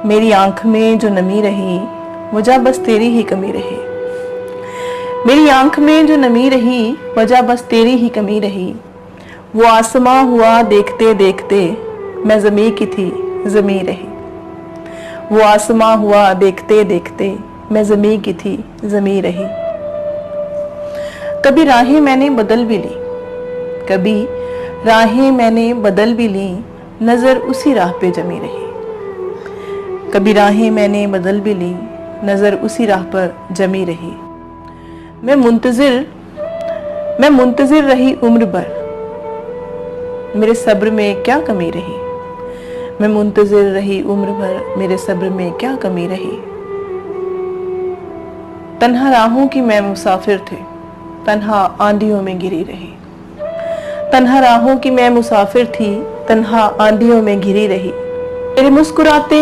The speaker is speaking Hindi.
मेरी आंख में जो नमी रही वजह बस तेरी ही कमी रही। मेरी आंख में जो नमी रही वजह बस तेरी ही कमी रही। वो आसमां हुआ देखते देखते मैं ज़मीं की थी ज़मीं रही। वो आसमां हुआ देखते देखते मैं ज़मीं की थी ज़मीं रही। कभी राहें मैंने बदल भी ली, कभी राहें मैंने बदल भी ली, नज़र उसी राह पे जमी रही। कभी राहें मैंने बदल भी ली, नज़र उसी राह पर जमी रही। मैं मुंतज़िर रही उम्र भर, मेरे सब्र में क्या कमी रही। मैं मुंतज़िर रही उम्र भर, मेरे सब्र में क्या कमी रही। तन्हा राहों की मैं मुसाफिर थी, तन्हा आंधियों में घिरी रही। तन्हा राहों की मैं मुसाफिर थी, तन्हा आंधियों में घिरी रही। मेरे मुस्कुराते